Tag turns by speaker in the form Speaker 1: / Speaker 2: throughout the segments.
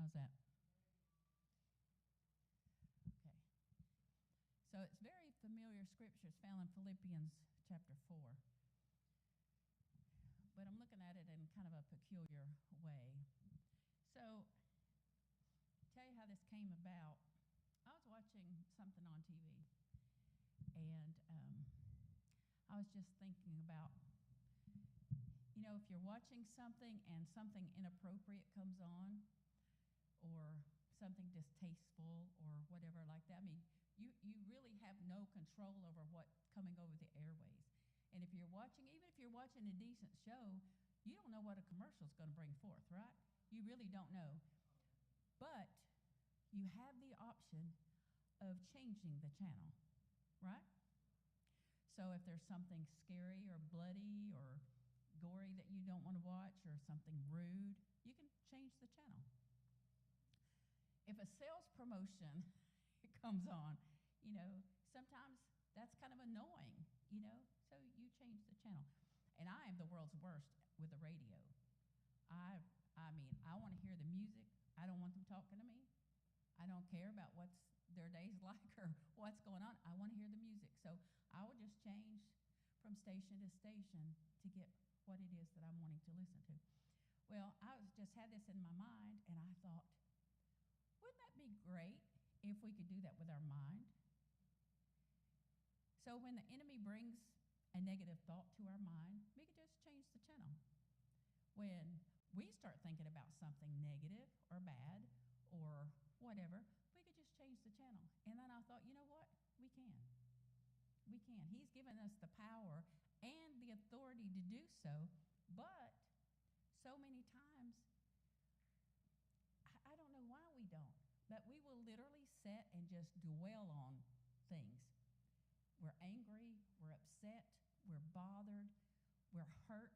Speaker 1: How's that? Okay. So it's very familiar scripture. It's found in Philippians chapter 4. But I'm looking at it in kind of a peculiar way. So, tell you how this came about. I was watching something on TV, and I was just thinking about, if you're watching something and something inappropriate comes on, or something distasteful, or whatever like that, I mean, you really have no control over what's coming over the airways. And if you're watching, even if you're watching a decent show, you don't know what a commercial is going to bring forth, right? You really don't know. But you have the option of changing the channel, right? So if there's something scary or bloody or gory that you don't want to watch, or something rude, you can change the channel. If a sales promotion comes on, sometimes that's kind of annoying, so you change the channel. And I am the world's worst with the radio. I want to hear the music. I don't want them talking to me. I don't care about what's their day's like or what's going on. I want to hear the music. So I will just change from station to station to get what it is that I'm wanting to listen to. Well, I just had this in my mind, and I thought, wouldn't that be great if we could do that with our mind? So when the enemy brings a negative thought to our mind, we could just change the channel. When we start thinking about something negative or bad or whatever, we could just change the channel. And then I thought, you know what? We can. We can. He's given us the power and the authority to do so, but so many times, I don't know why we don't, but we will literally sit and just dwell on things. We're angry, we're upset, we're bothered, we're hurt,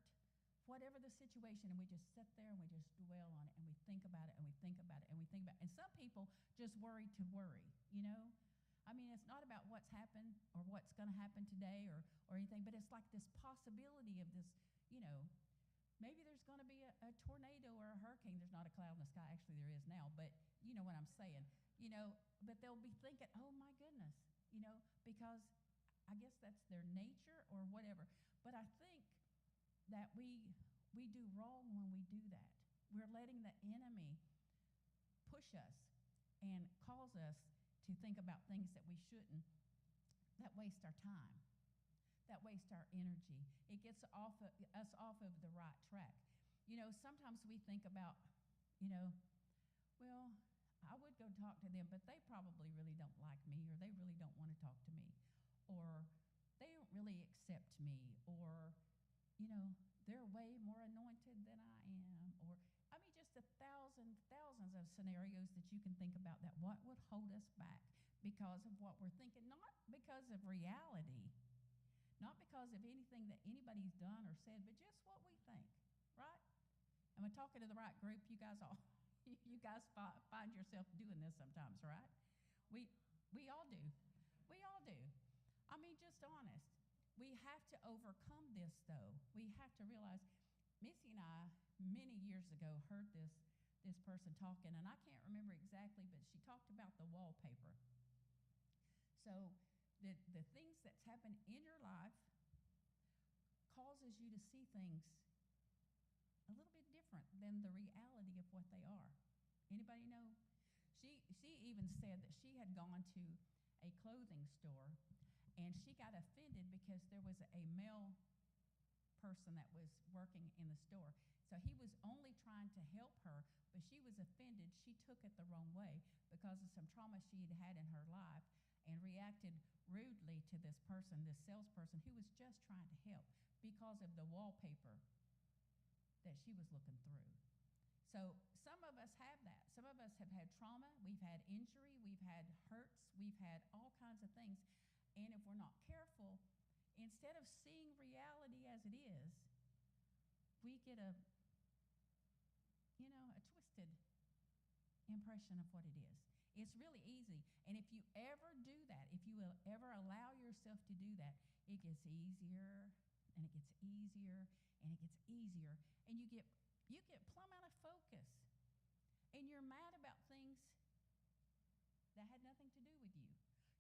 Speaker 1: whatever the situation, and we just sit there and we just dwell on it, and we think about it, and we think about it, and we think about it. And some people just worry to worry, I mean, it's not about what's happened or what's going to happen today or anything, but it's like this possibility of this, maybe there's going to be a tornado or a hurricane. There's not a cloud in the sky. Actually, there is now, but you know what I'm saying. But they'll be thinking, oh, my goodness, because I guess that's their nature or whatever. But I think that we do wrong when we do that. We're letting the enemy push us and cause us to think about things that we shouldn't, that waste our time, that waste our energy. It gets us off of the right track. Sometimes we think about, well, I would go talk to them, but they probably really don't like me, or they really don't want to talk to me, or they don't really accept me, or, they're way more anointed than I am, or, just thousands of scenarios that you can think about that what would hold us back because of what we're thinking, not because of reality, not because of anything that anybody's done or said, but just what we think, right? Am I talking to the right group? You guys find yourself doing this sometimes, right? We all do. We all do. Just honest. We have to overcome this, though. We have to realize, Missy and I, many years ago, heard this person talking, and I can't remember exactly, but she talked about the wallpaper. So the things that's happened in your life causes you to see things a little bit different than the reality of what they are. Anybody know? She even said that she had gone to a clothing store, and she got offended because there was a male person that was working in the store. So he was only trying to help her, but she was offended. She took it the wrong way because of some trauma she had had in her life, and reacted rudely to this person, this salesperson, who was just trying to help because of the wallpaper that she was looking through. So some of us have that. Some of us have had trauma. We've had injury. We've had hurts. We've had all kinds of things. And if we're not careful, instead of seeing reality as it is, we get a twisted impression of what it is. It's really easy. And if you ever do that, if you will ever allow yourself to do that, it gets easier, and it gets easier, and it gets easier. And you get plumb out of focus. And you're mad about that had nothing to do with you.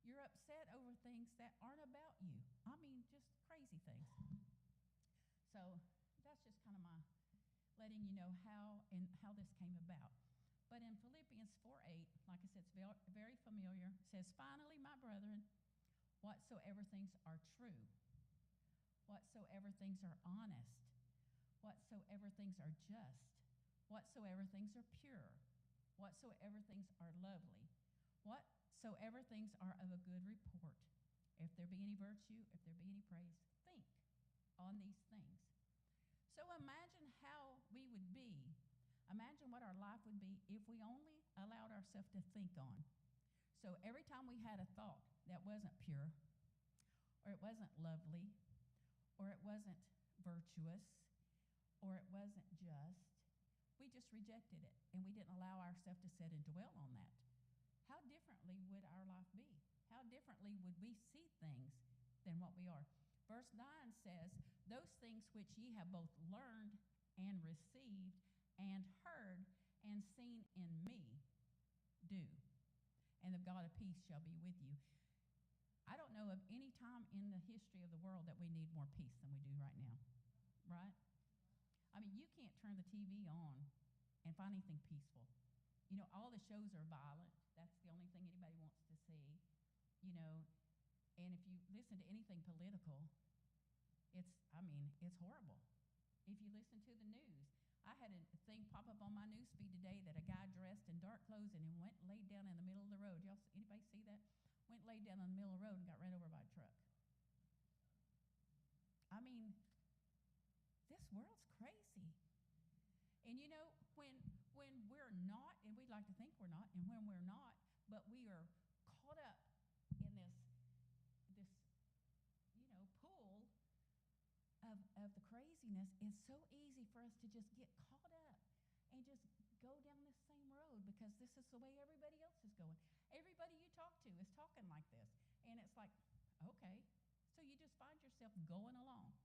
Speaker 1: You're upset over things that aren't about you. I mean, just crazy things. So that's just kind of my letting you know how this came about. But in Philippians 4:8, like I said, it's very familiar. It says, "Finally, my brethren, whatsoever things are true, whatsoever things are honest, whatsoever things are just, whatsoever things are pure, whatsoever things are lovely, whatsoever things are of a good report, if there be any virtue, if there be any praise, think on these things." So imagine how we would be. Imagine what our life would be if we only allowed ourselves to think on. So every time we had a thought that wasn't pure, or it wasn't lovely, or it wasn't virtuous, or it wasn't just, we just rejected it, and we didn't allow ourselves to sit and dwell on that. How differently would our life be? How differently would we see things than what we are? Verse 9 says, "Those things which ye have both learned and received and heard and seen in me, do, and the God of peace shall be with you." I don't know of any time in the history of the world that we need more peace than we do right now, right? I mean, you can't turn the TV on and find anything peaceful. You know, all the shows are violent. That's the only thing anybody wants to see, you know. And if you listen to anything political, it's horrible. If you listen to the news, I had a thing pop up on my news feed today that a guy dressed in dark clothes and went and laid down in the middle of the road. Anybody see that? Went and laid down in the middle of the road and got ran over by a truck. I mean, this world's crazy. And you know, when we're not, and we'd like to think we're not, and when we're not, but we are caught up in this pool of the craziness, it's so easy for us to just get caught up and just go down this same road because this is the way everybody else is going. Everybody you talk to is talking like this. And it's like, okay. So you just find yourself going along.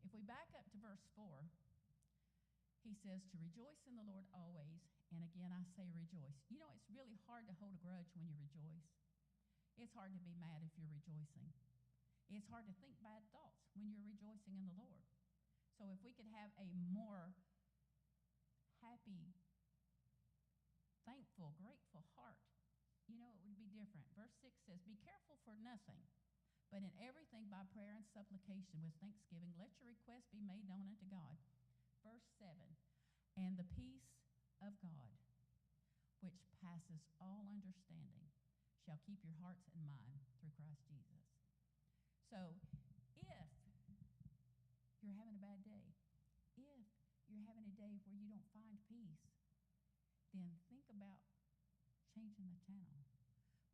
Speaker 1: If we back up to verse 4, he says to rejoice in the Lord always. And again, I say rejoice. You know, it's really hard to hold a grudge when you rejoice. It's hard to be mad if you're rejoicing. It's hard to think bad thoughts when you're rejoicing in the Lord. So if we could have a more happy, thankful, grateful heart, you know, it would be different. Verse 6 says, "Be careful for nothing, but in everything by prayer and supplication with thanksgiving, let your requests be made known unto God." Verse 7, "And the peace of God, which passes all understanding, shall keep your hearts and mind through Christ Jesus." So if you're having a bad day, if you're having a day where you don't find peace, then think about changing the channel.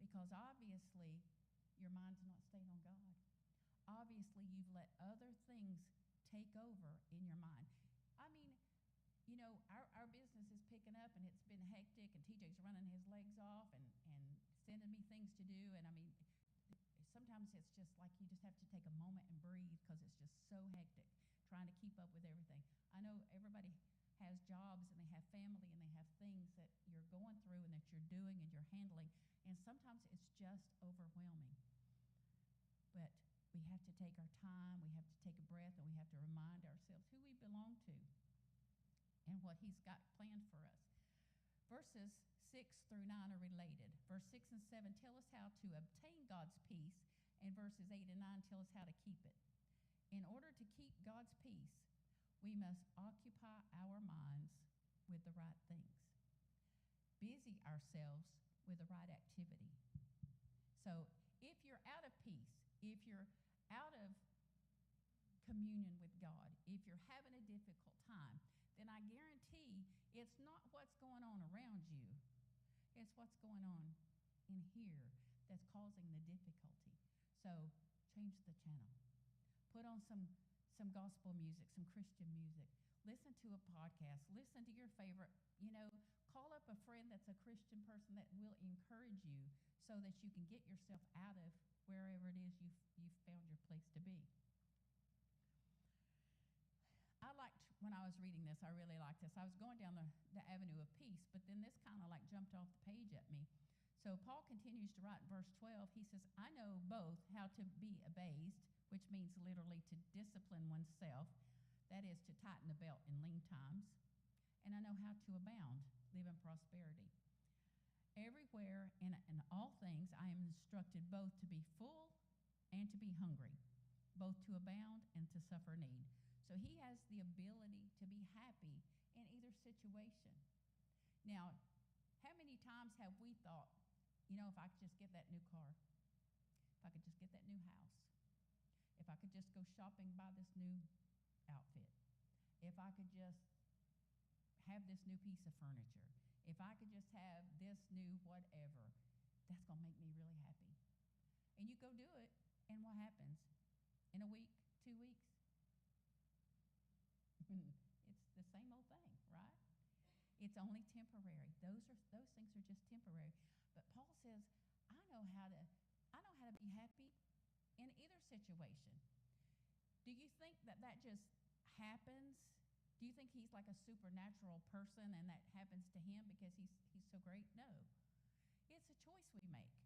Speaker 1: Because obviously your mind's not staying on God. Obviously you've let other things take over in your mind. I mean, you know, our business is picking up and it's been hectic, and TJ's running his legs off and sending me things to do. And I mean, sometimes it's just like you just have to take a moment and breathe because it's just so hectic trying to keep up with everything. I know everybody has jobs and they have family and they have things that you're going through and that you're doing and you're handling, and sometimes it's just overwhelming. But we have to take our time, we have to take a breath, and we have to remind ourselves who we belong to and what he's got planned for us. Verses 6 through 9 are related. Verse 6 and 7 tell us how to obtain God's peace, and verses 8 and 9 tell us how to keep it. In order to keep God's peace, we must occupy our minds with the right things, busy ourselves with the right activity. So if you're out of peace, if you're out of communion with God, if you're having a difficult time, then I guarantee it's not what's going on around you. It's what's going on in here that's causing the difficulty. So change the channel. Put on some gospel music, some Christian music. Listen to a podcast. Listen to your favorite, call up a friend that's a Christian person that will encourage you so that you can get yourself out of wherever it is you've found your place to be. When I was reading this, I really liked this. I was going down the avenue of peace, but then this kind of like jumped off the page at me. to write in verse 12, he says, I know both how to be abased, which means literally to discipline oneself, that is, to tighten the belt in lean times, and I know how to abound, live in prosperity. Everywhere and in all things I am instructed both to be full and to be hungry, both to abound and to suffer need. So he has the ability to be happy in either situation. Now, how many times have we thought, if I could just get that new car, if I could just get that new house, if I could just go shopping, buy this new outfit, if I could just have this new piece of furniture, if I could just have this new whatever, that's going to make me really happy. And you go do it, and what happens? In a week, 2 weeks, it's the same old thing, right? It's only temporary. Those things are just temporary. But Paul says, I know how to be happy in either situation. Do you think that just happens? Do you think he's like a supernatural person and that happens to him because he's so great? No. It's a choice we make.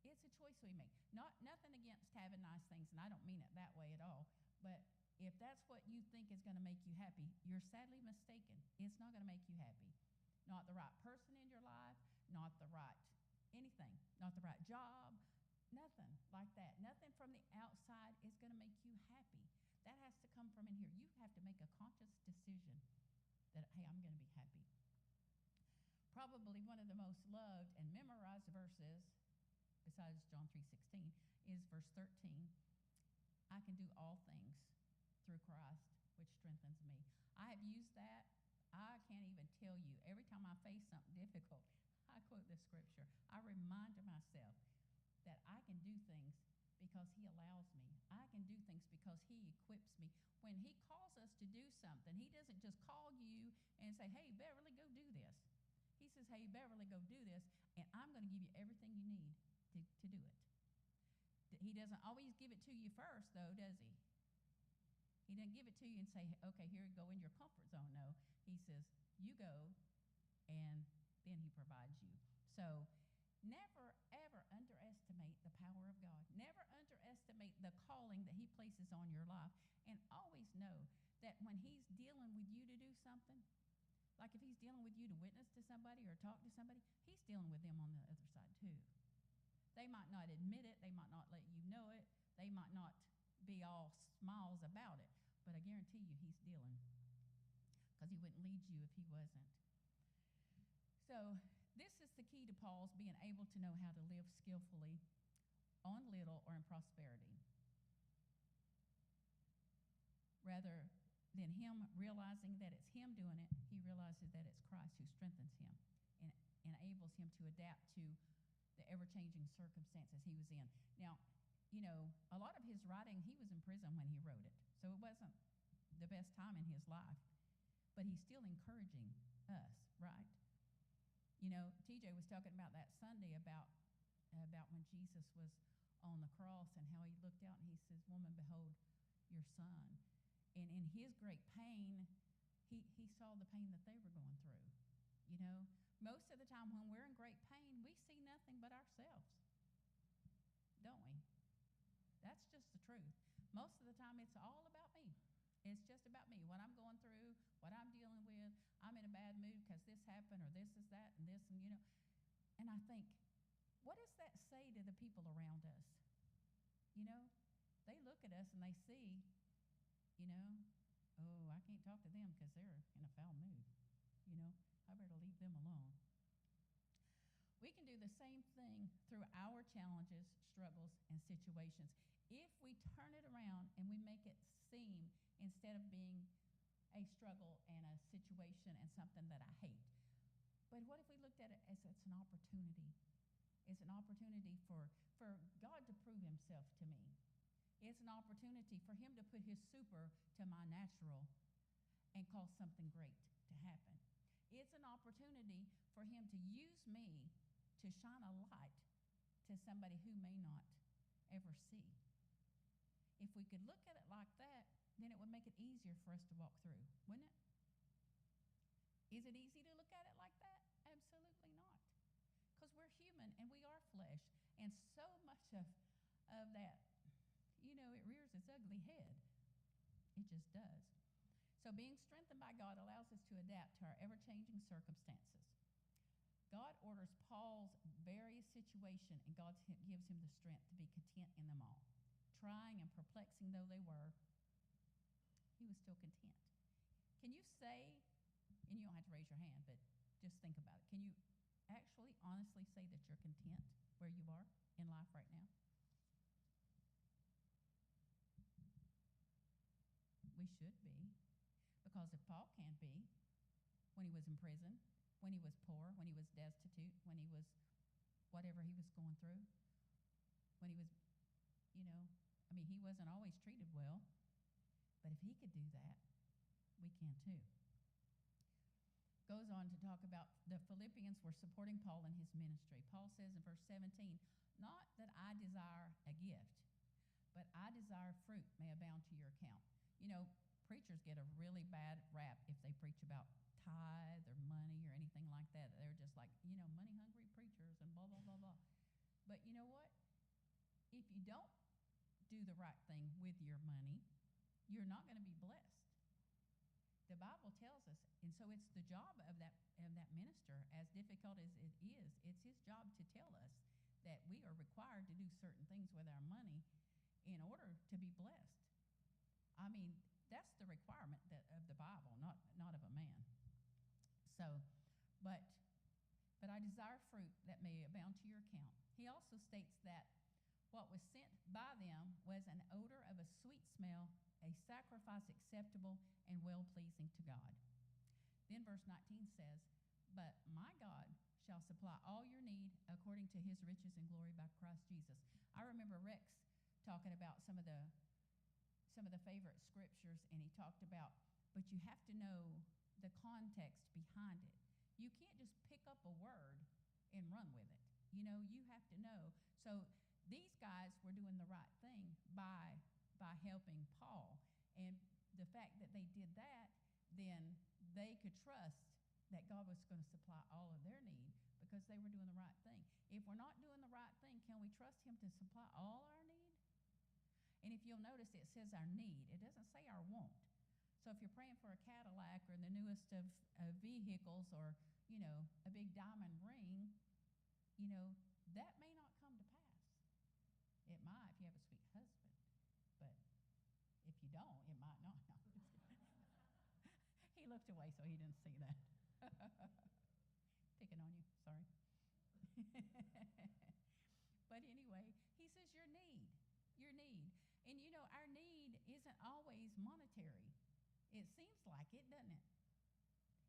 Speaker 1: It's a choice we make. Nothing against having nice things, and I don't mean it that way at all. But if that's what you think is going to make you happy, you're sadly mistaken. It's not going to make you happy. Not the right person in your life, not the right anything, not the right job, nothing like that. Nothing from the outside is going to make you happy. That has to come from in here. You have to make a conscious decision that, hey, I'm going to be happy. Probably one of the most loved and memorized verses, besides John 3:16, is verse 13. I can do all things through Christ, which strengthens me. I have used that. I can't even tell you. Every time I face something difficult, I quote this scripture. I remind myself that I can do things because he allows me. I can do things because he equips me. When he calls us to do something, he doesn't just call you and say, hey, Beverly, go do this. He says, hey, Beverly, go do this, and I'm going to give you everything you need to do it. He doesn't always give it to you first, though, does he? He doesn't give it to you and say, okay, here you go in your comfort zone. No, he says, you go, and then he provides you. So never, ever underestimate the power of God. Never underestimate the calling that he places on your life. And always know that when he's dealing with you to do something, like if he's dealing with you to witness to somebody or talk to somebody, he's dealing with them on the other side too. They might not admit it. They might not let you know it. They might not be all smiles about it. But I guarantee you he's dealing, because he wouldn't lead you if he wasn't. So this is the key to Paul's being able to know how to live skillfully on little or in prosperity. Rather than him realizing that it's him doing it, he realizes that it's Christ who strengthens him and enables him to adapt to the ever-changing circumstances he was in. Now, a lot of his writing, he was in prison when he wrote it, so it wasn't the best time in his life, but he's still encouraging us, right? TJ was talking about that Sunday about when Jesus was on the cross and how he looked out and he says, woman, behold your son. And in his great pain, he saw the pain that they were going through. Most of the time when we're in great pain, we see nothing but ourselves, don't we? That's just the truth. Most of the time, it's all about me. It's just about me, what I'm going through, what I'm dealing with. I'm in a bad mood because this happened or this is that and this and, And I think, what does that say to the people around us? They look at us and they see, oh, I can't talk to them because they're in a foul mood. I better leave them alone. We can do the same thing through our challenges, struggles, and situations. If we turn it around and we make it seem, instead of being a struggle and a situation and something that I hate. But what if we looked at it as it's an opportunity? It's an opportunity for God to prove himself to me. It's an opportunity for him to put his super to my natural and cause something great to happen. It's an opportunity for him to use me to shine a light to somebody who may not ever see. If we could look at it like that, then it would make it easier for us to walk through, wouldn't it? Is it easy to look at it like that? Absolutely not. Because because we're human and we are flesh. And so much of that, it rears its ugly head. It just does. So being strengthened by God allows us to adapt to our ever-changing circumstances. God orders Paul's various situations, and God gives him the strength to be content in them all. Trying and perplexing though they were, he was still content. Can you say, and you don't have to raise your hand, but just think about it. Can you actually honestly say that you're content where you are in life right now? We should be. Because if Paul can't be, when he was in prison, when he was poor, when he was destitute, when he was whatever he was going through, when he was, he wasn't always treated well. But if he could do that, we can too. Goes on to talk about the Philippians were supporting Paul in his ministry. Paul says in verse 17, not that I desire a gift, but I desire fruit may abound to your account. Preachers get a really bad rap if they preach about tithe or money or anything like that. They're just like, money-hungry preachers and blah, blah, blah, blah. But you know what? If you don't do the right thing with your money, you're not going to be blessed. The Bible tells us, and so it's the job of that minister, as difficult as it is, it's his job to tell us that we are required to do certain things with our money in order to be blessed. That's the requirement of the Bible, not of a man. So, but I desire fruit that may abound to your account. He also states that what was sent by them was an odor of a sweet smell, a sacrifice acceptable and well-pleasing to God. Then verse 19 says, but my God shall supply all your need according to his riches and glory by Christ Jesus. I remember Rex talking about some of the favorite scriptures, and he talked about, but you have to know the context behind it. You can't just pick up a word and run with it. You have to know. So these guys were doing the right thing by helping Paul. And the fact that they did that, then they could trust that God was going to supply all of their need because they were doing the right thing. If we're not doing the right thing, can we trust him to supply all our need? And if you'll notice, it says our need. It doesn't say our want. So if you're praying for a Cadillac or the newest of vehicles or, a big diamond ring, that may not come to pass. It might if you have a sweet husband. But if you don't, it might not. No, he looked away, so he didn't see that. Picking on you, sorry. But anyway, he says your need. And our need isn't always monetary. It seems like it, doesn't it?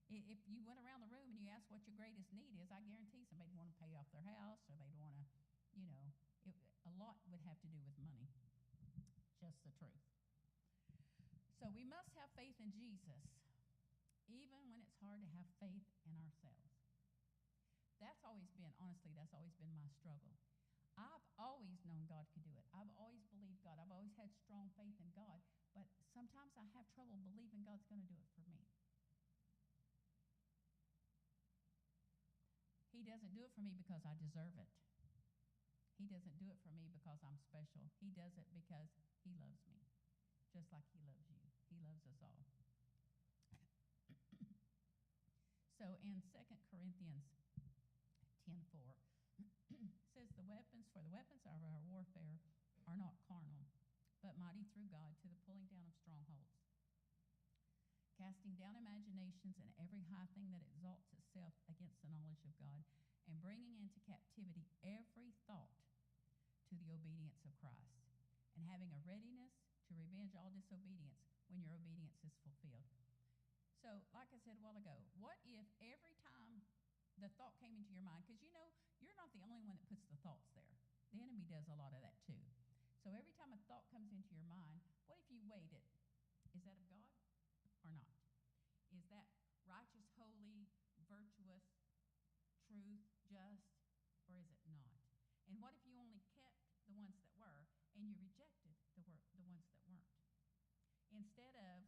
Speaker 1: If you went around the room and you asked what your greatest need is, I guarantee somebody'd want to pay off their house, or they'd want to, a lot would have to do with money. Just the truth. So we must have faith in Jesus, even when it's hard to have faith in ourselves. That's always been my struggle. I've always known God could do it. I've always believed God. I've always had strong faith in God. But sometimes I have trouble believing God's going to do it for me. He doesn't do it for me because I deserve it. He doesn't do it for me because I'm special. He does it because he loves me, just like he loves you. He loves us all. So in 2 Corinthians 10:4, says the weapons of our warfare are not carnal, but mighty through God to the pulling down of strongholds, casting down imaginations and every high thing that exalts itself against the knowledge of God, and bringing into captivity every thought to the obedience of Christ, and having a readiness to revenge all disobedience when your obedience is fulfilled. So, like I said a while ago, what if every time the thought came into your mind, because you're not the only one that puts the thoughts there. The enemy does a lot of that too. So every time a thought comes into your mind, what if you weighed it? Is that of God or not? Is that righteous, holy, virtuous, truth, just, or is it not? And what if you only kept the ones that were and you rejected the ones that weren't? Instead of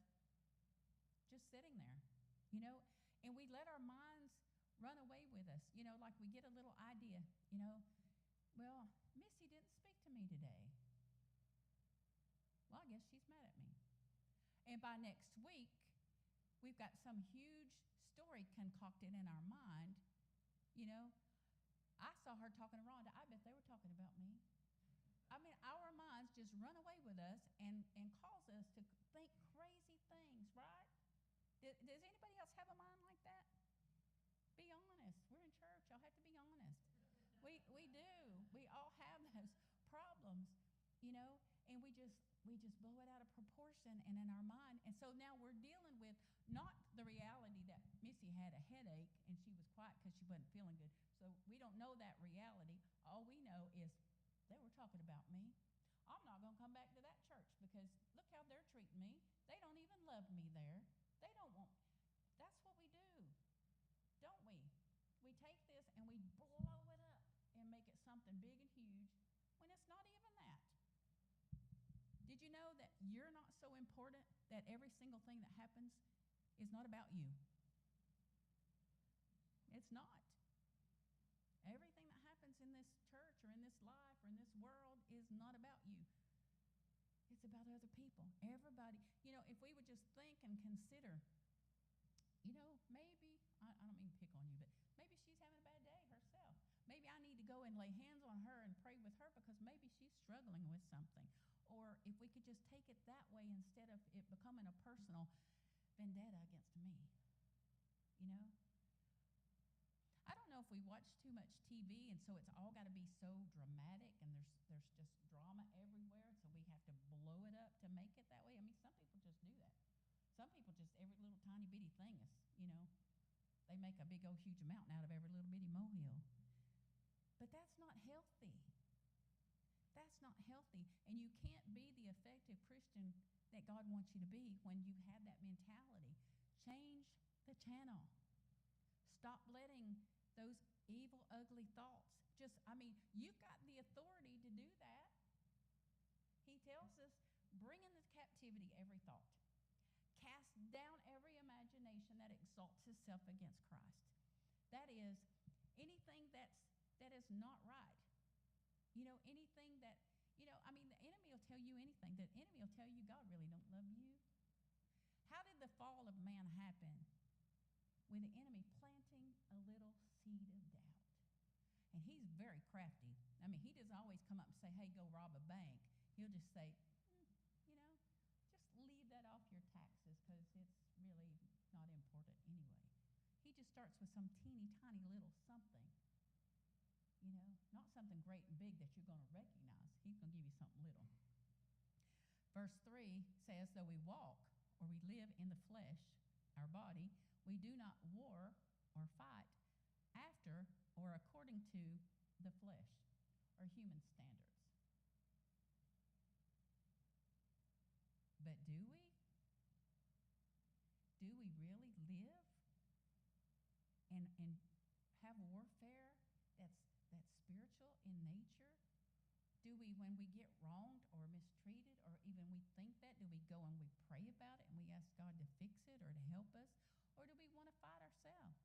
Speaker 1: just sitting there, and we let our minds run away with us. Like we get a little idea, well, Missy didn't speak to me today. Well, I guess she's mad at me. And by next week, we've got some huge story concocted in our mind. I saw her talking to Rhonda. I bet they were talking about me. I mean, our minds just run away with us and cause us to think crazy things, right? Does anybody else have a mind like that? Be honest. We're in church. Y'all have to be honest. We do. We all have those problems, and we just blow it out of proportion and in our mind. And so now we're dealing with not the reality that Missy had a headache and she was quiet because she wasn't feeling good. So we don't know that reality. All we know is they were talking about me. I'm not going to come back to that church because look how they're treating me. They don't even love me there. They don't want. That's what we do, don't we? We take this and we blow it up and make it something big and huge when it's not even that. Did you know that you're not so important that every single thing that happens is not about you? It's not. Everything that happens in this church or in this life or in this world is not about you. It's about other people. Everybody. If we would just think and consider, maybe, I don't mean to pick on you, but maybe she's having a bad day herself. Maybe I need to go and lay hands on her and pray with her because maybe she's struggling with something. Or if we could just take it that way instead of it becoming a personal vendetta against me. I don't know if we watch too much TV, and so it's all got to be so dramatic, and there's just drama everywhere, so we have to blow it up to make it that way. I mean, some people just do that. Some people just, every little tiny bitty thing is, they make a big old huge mountain out of every little bitty molehill. But that's not healthy. That's not healthy. And you can't be the effective Christian that God wants you to be when you have that mentality. Change the channel. Stop letting those evil, ugly thoughts. You've got the authority to do that. He tells us, bring into captivity every thought. Cast down every imagination that exalts itself against Christ. That is, anything that is not right. Anything that, the enemy will tell you anything. The enemy will tell you God really don't love you. How did the fall of man happen? With the enemy planting a little seed of doubt. And he's very crafty. He doesn't always come up and say, hey, go rob a bank. He'll just say, just leave that off your taxes because it's really not important anyway. He just starts with some teeny tiny little something. Not something great and big that you're going to recognize. He's going to give you something little. Verse 3 says, though we walk or we live in the flesh, our body, we do not war or fight after or according to the flesh or human standards. But do we? Do we really live and have warfare that's spiritual in nature? Do we, when we get wronged or mistreated or even we think that, do we go and we pray about it and we ask God to fix it or to help us? Or do we want to fight ourselves?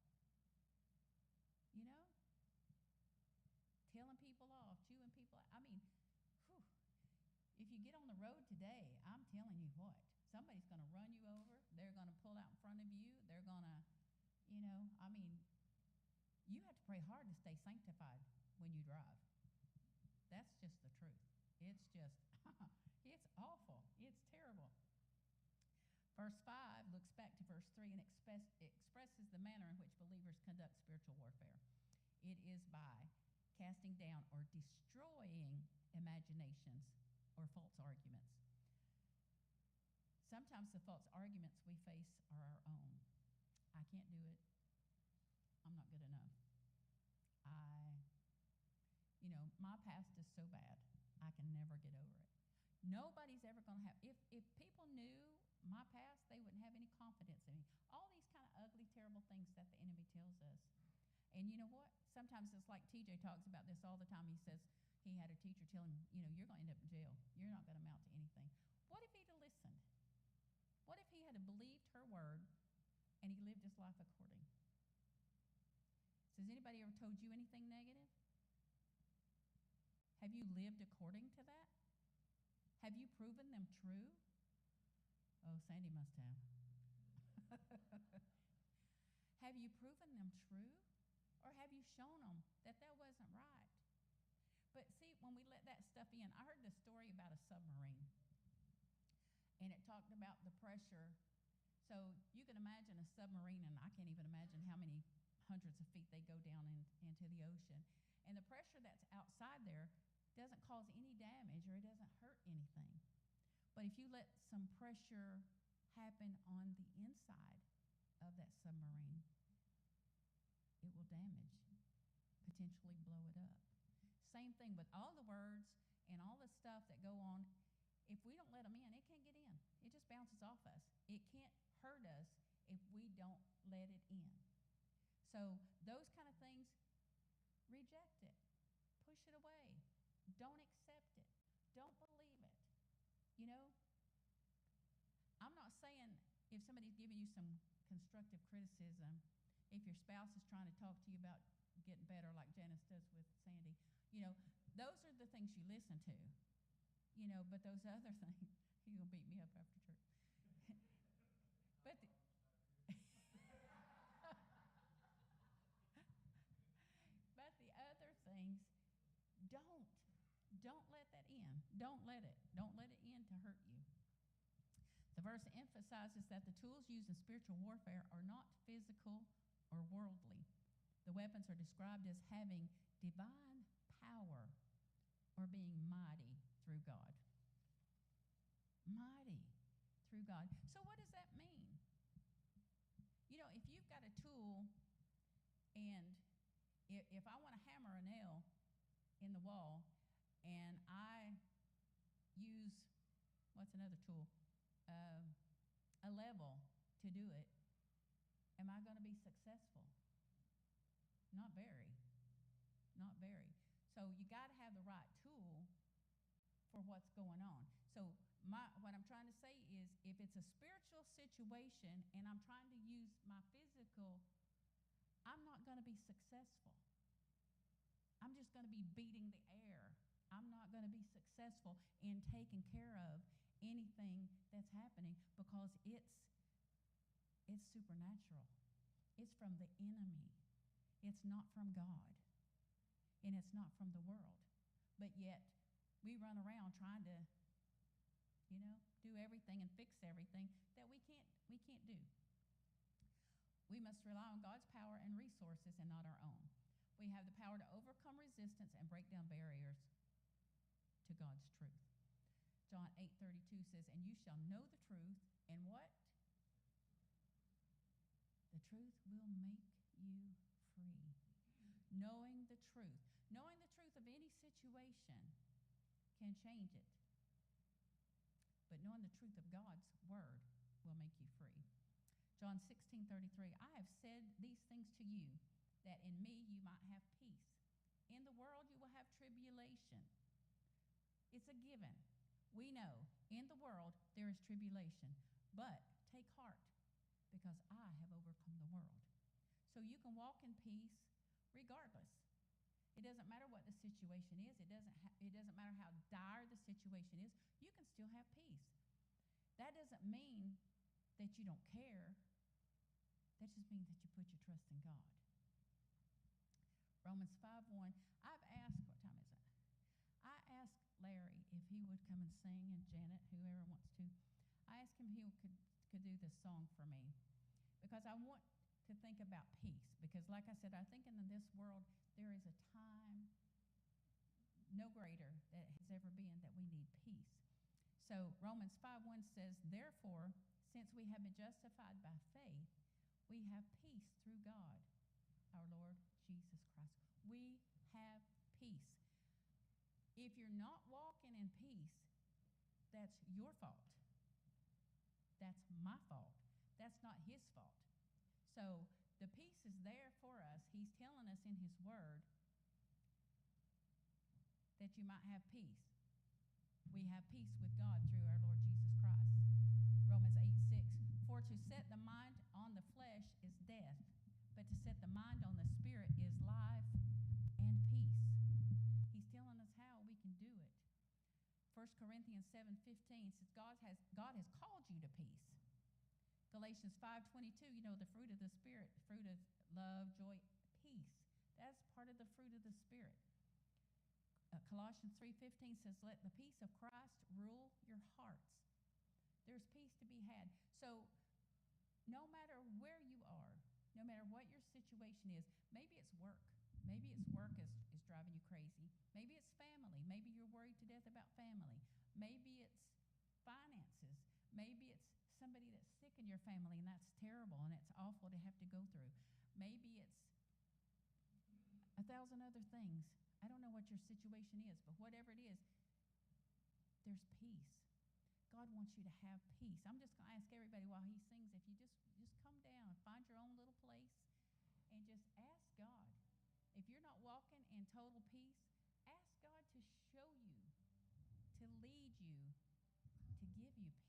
Speaker 1: Telling people off, chewing people out. If you get on the road today, I'm telling you what, somebody's going to run you over. They're going to pull out in front of you. They're going to, you have to pray hard to stay sanctified when you drive. That's just the truth. It's just, it's awful. It's terrible. Verse 5 looks back to verse 3 and expresses the manner in which believers conduct spiritual warfare. It is by casting down or destroying imaginations or false arguments. Sometimes the false arguments we face are our own. I can't do it. I'm not good enough. My past is so bad, I can never get over it. Nobody's ever going to have, if people knew my past, they wouldn't have any confidence in me. All these kind of ugly, terrible things that the enemy tells us. And you know what? Sometimes it's like TJ talks about this all the time. He says he had a teacher tell him, you're going to end up in jail. You're not going to amount to anything. What if he'd have listened? What if he had believed her word and he lived his life according? Has anybody ever told you anything negative? Have you lived according to that? Have you proven them true? Oh, Sandy must have. Have you proven them true? Or have you shown them that that wasn't right? But see, when we let that stuff in, I heard this story about a submarine. And it talked about the pressure. So you can imagine a submarine, and I can't even imagine how many hundreds of feet they go down into the ocean. And the pressure that's outside there doesn't cause any damage or it doesn't hurt anything. But if you let some pressure happen on the inside of that submarine, it will damage, potentially blow it up. Same thing with all the words and all the stuff that go on. If we don't let them in, it can't get in. It just bounces off us. It can't hurt us if we don't let it in. So those kind of things, reject it. Push it away. Don't accept it. Don't believe it. You know, I'm not saying if somebody's giving you some constructive criticism, if your spouse is trying to talk to you about getting better like Janice does with Sandy, you know, those are the things you listen to. You know, but those other things, you're going to beat me up after church. but the, but the other things, don't let that in. Don't let it in to hurt you. The verse emphasizes that the tools used in spiritual warfare are not physical or worldly. The weapons are described as having divine power or being mighty through God. Mighty through God. So what does that mean? You know, if you've got a tool and if I want to hammer a nail in the wall and I use, what's another tool? A level to do it, am I going to be successful? Not very. Not very. So you got to have the right tool for what's going on. So what I'm trying to say is if it's a spiritual situation and I'm trying to use my physical, I'm not going to be successful. I'm just going to be beating the air. I'm not going to be successful in taking care of anything that's happening because it's supernatural. It's from the enemy. It's not from God. And it's not from the world. But yet we run around trying to, you know, do everything and fix everything that we can't do. We must rely on God's power and resources and not our own. We have the power to overcome resistance and break down barriers to God's truth. John 8:32 says, "And you shall know the truth, and what? The truth will make you free." Knowing the truth. Knowing the truth of any situation can change it. But knowing the truth of God's word will make you free. John 16:33, "I have said these things to you, that in me you might have peace. In the world you will have tribulation." It's a given. We know in the world there is tribulation, but take heart because I have overcome the world. So you can walk in peace regardless. It doesn't matter what the situation is. It doesn't matter how dire the situation is. You can still have peace. That doesn't mean that you don't care. That just means that you put your trust in God. Romans 5:1. I've asked, what time is it? I asked Larry if he would come and sing, and Janet, whoever wants to. I asked him if he could do this song for me because I want to think about peace. Because like I said, I think in this world there is a time no greater that has ever been that we need peace. So Romans 5:1 says, "Therefore, since we have been justified by faith, we have peace through God, our Lord Jesus Christ." We have peace. If you're not walking in peace, that's your fault. That's my fault. That's not his fault. So the peace is there for us. He's telling us in his word that you might have peace. We have peace with God through our Lord Jesus Christ. Romans 8:6, "For to set the mind on the flesh is death, but to set the mind on the spirit is Corinthians 7:15 says God has called you to peace. Galatians 5:22, you know, the fruit of the Spirit, fruit of love, joy, peace. That's part of the fruit of the Spirit. Colossians 3:15 says, let the peace of Christ rule your hearts. There's peace to be had. So no matter where you are, no matter what your situation is, maybe it's work. Maybe it's work is driving you crazy. Maybe it's family. Maybe you're worried to death about family. Maybe it's finances. Maybe it's somebody that's sick in your family, and that's terrible, and it's awful to have to go through. Maybe it's 1,000 other things. I don't know what your situation is, but whatever it is, there's peace. God wants you to have peace. I'm just going to ask everybody while he sings, if you just come down, find your own little place, and just ask God. If you're not walking in total peace, ask God to show you, to lead you, to give you peace.